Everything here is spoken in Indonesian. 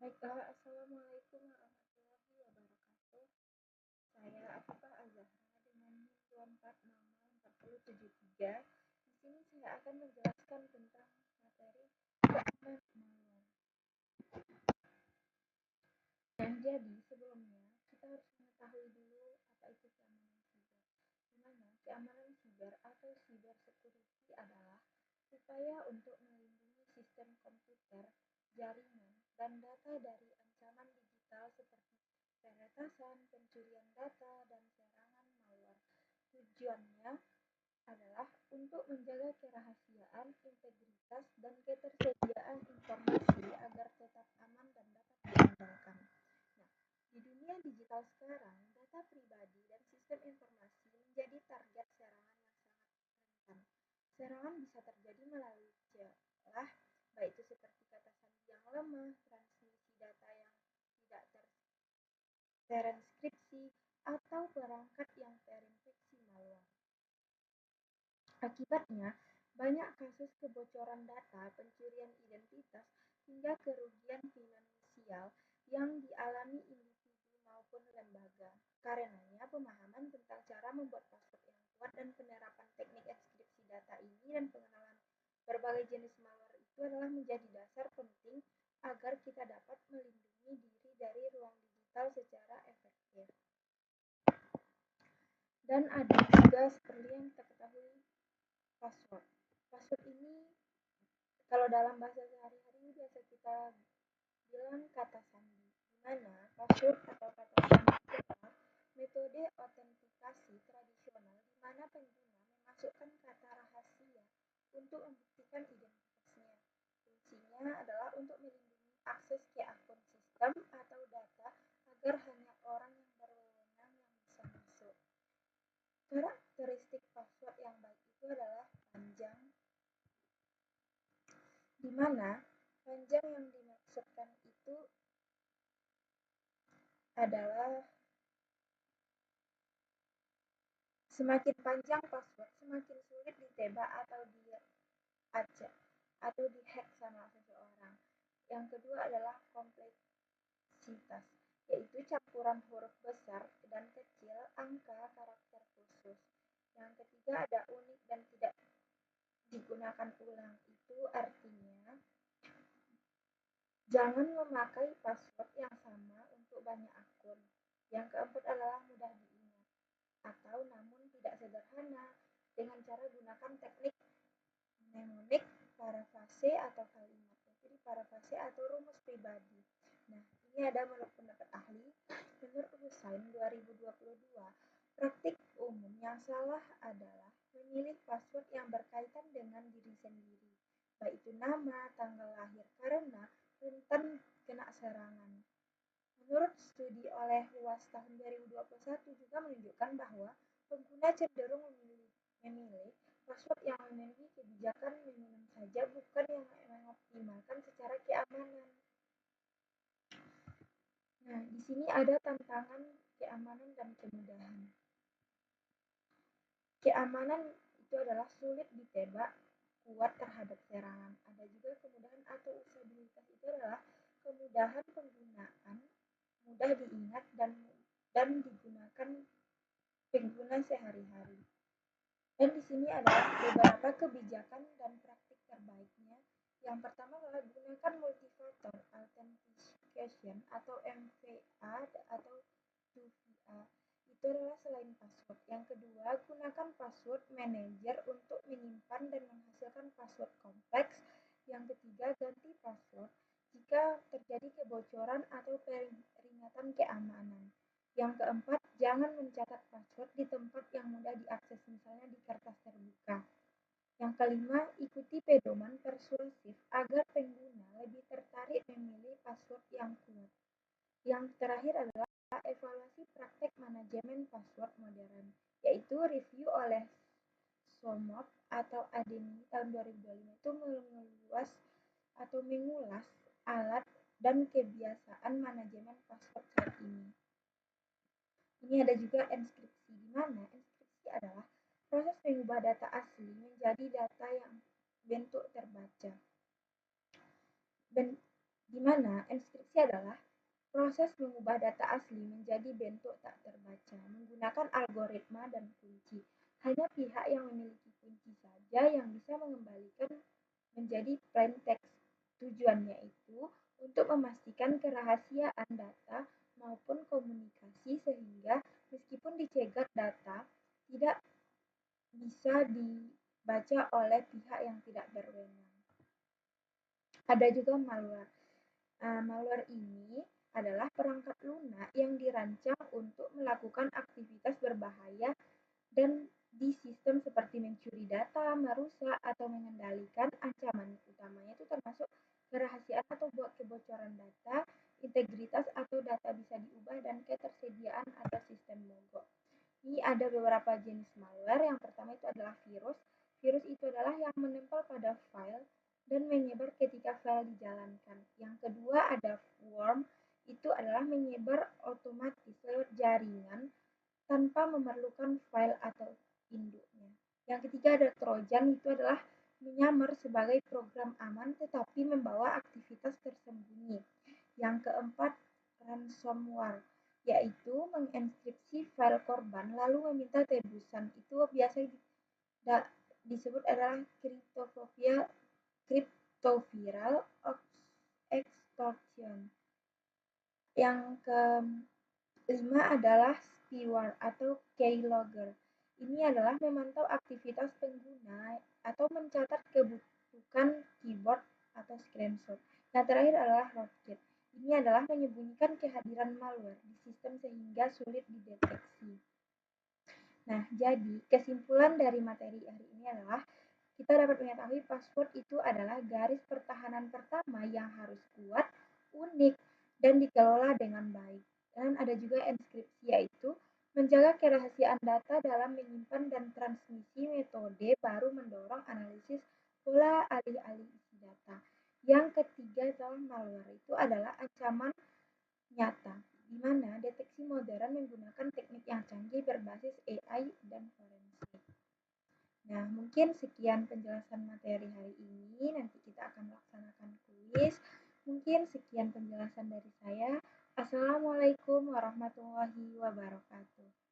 Baiklah, Assalamualaikum warahmatullahi wabarakatuh. Saya Atifah Azahra dengan NIM 24004073. Di sini saya akan menjelaskan tentang materi keamanan malware. Nah, jadi sebelumnya kita harus mengetahui dulu apa itu keamanan siber. Di mana keamanan siber atau cyber security adalah upaya untuk melindungi sistem komputer, jaringan, dan data dari ancaman digital seperti peretasan, pencurian data, dan serangan malware. Tujuannya adalah untuk menjaga kerahasiaan, integritas, dan ketersediaan informasi agar tetap aman dan dapat diandalkan. Nah, di dunia digital sekarang, data pribadi dan sistem informasi menjadi target serangan yang sangat rentan. Serangan bisa terjadi melalui celah, baik itu seperti kata sandi yang lemah, transmisi data yang tidak terenkripsi, atau perangkat yang terinfeksi malware. Akibatnya, banyak kasus kebocoran data, pencurian identitas, hingga kerugian finansial yang dialami individu maupun lembaga. Karenanya, pemahaman tentang cara membuat password yang kuat dan penerapan teknik enkripsi data ini dan pengenalan berbagai jenis malware itu adalah menjadi dasar penting agar kita dapat melindungi diri dari ruang digital secara efektif. Dan ada juga seperti yang kita ketahui password. Password ini kalau dalam bahasa sehari-hari biasa kita bilang kata sandi, di mana password atau kata sandi adalah metode autentikasi tradisional di mana pengguna memasukkan kata rahasia untuk membuktikan identitasnya. Fungsinya adalah untuk melindungi akses ke akun sistem atau data agar hanya orang yang berwenang yang bisa masuk. Karakteristik password yang baik itu adalah panjang, di mana panjang yang dimaksudkan itu adalah semakin panjang password, semakin sulit ditebak atau diacak atau dihack sama seseorang. Yang kedua adalah kompleksitas, yaitu campuran huruf besar dan kecil, angka, karakter khusus. Yang ketiga ada unik dan tidak digunakan ulang. Itu artinya jangan memakai password yang sama untuk banyak akun. Yang keempat adalah mudah diingat atau namun tidak sederhana dengan cara gunakan teknik mnemonik, parafrase atau kalimat. Jadi parafrase atau rumus pribadi. Nah, ini ada menurut pendapat ahli. Menurut Husain 2022, praktik umum yang salah adalah memilih password yang berkaitan dengan diri sendiri, baik itu nama, tanggal lahir, karena rentan kena serangan. Menurut studi oleh UAS tahun 2021 juga menunjukkan bahwa pengguna cenderung memilih password yang memenuhi kebijakan minimum saja, bukan yang mengoptimalkan secara keamanan. Nah, di sini ada tantangan keamanan dan kemudahan. Keamanan itu adalah sulit ditebak, kuat terhadap serangan. Ada juga kemudahan atau usabilitas itu adalah kemudahan penggunaan, mudah diingat dan digunakan pengguna sehari-hari. Dan di sini adalah beberapa kebijakan dan praktik terbaiknya. Yang pertama adalah gunakan multi-factor authentication atau MFA atau 2FA. Itu adalah selain password. Yang kedua, gunakan password manager untuk menyimpan dan menghasilkan password kompleks. Yang ketiga, ganti password jika terjadi kebocoran atau peringatan keamanan. Yang keempat, jangan mencatat password di tempat yang mudah diakses, misalnya di kertas terbuka. Yang kelima, ikuti pedoman persuasif agar pengguna lebih tertarik memilih password yang kuat. Yang terakhir adalah evaluasi praktek manajemen password modern, yaitu review oleh SOMOP atau ADEMI tahun 2025 itu mengulas alat dan kebiasaan manajemen password saat ini. Ini ada juga enkripsi, di mana enkripsi adalah proses mengubah data asli menjadi data yang bentuk terbaca. Di mana enkripsi enkripsi adalah proses mengubah data asli menjadi bentuk tak terbaca menggunakan algoritma dan kunci. Hanya pihak yang memiliki kunci saja yang bisa mengembalikan menjadi plain text. Tujuannya itu untuk memastikan kerahasiaan data maupun komunikasi sehingga meskipun dicegat data tidak bisa dibaca oleh pihak yang tidak berwenang. Ada juga malware. Malware ini adalah perangkat lunak yang dirancang untuk melakukan aktivitas berbahaya dan di sistem seperti mencuri data, merusak, atau mengendalikan. Ancaman utamanya itu termasuk kerahasiaan atau buat kebocoran data, integritas atau data bisa diubah, dan ketersediaan atau sistem mogok. Ini ada beberapa jenis malware. Yang pertama itu adalah virus. Virus itu adalah yang menempel pada file dan menyebar ketika file dijalankan. Yang kedua ada worm, itu adalah menyebar otomatis lewat jaringan tanpa memerlukan file atau induknya. Yang ketiga ada trojan, itu adalah menyamar sebagai program aman tetapi membawa aktivitas tersembunyi. Yang keempat ransomware, yaitu mengenkripsi file korban lalu meminta tebusan. Itu biasa disebut adalah cryptophiral extortion. Yang kelima adalah spyware atau keylogger. Ini adalah memantau aktivitas pengguna atau mencatat kebutuhan keyboard atau screenshot. Yang terakhir adalah rootkit. Ini adalah menyembunyikan kehadiran malware di sistem sehingga sulit dideteksi. Nah, jadi kesimpulan dari materi hari ini adalah kita dapat mengetahui password itu adalah garis pertahanan pertama yang harus kuat, unik, dan dikelola dengan baik. Dan ada juga enkripsi, yaitu menjaga kerahasiaan data dalam menyimpan dan transmisi. Metode baru mendorong analisis pola alih-alih isi data. Yang ketiga adalah malware, itu adalah ancaman nyata, di mana deteksi modern menggunakan teknik yang canggih berbasis AI dan forensik. Nah, mungkin sekian penjelasan materi hari ini. Nanti kita akan melaksanakan kuis. Mungkin sekian penjelasan dari saya. Assalamualaikum warahmatullahi wabarakatuh.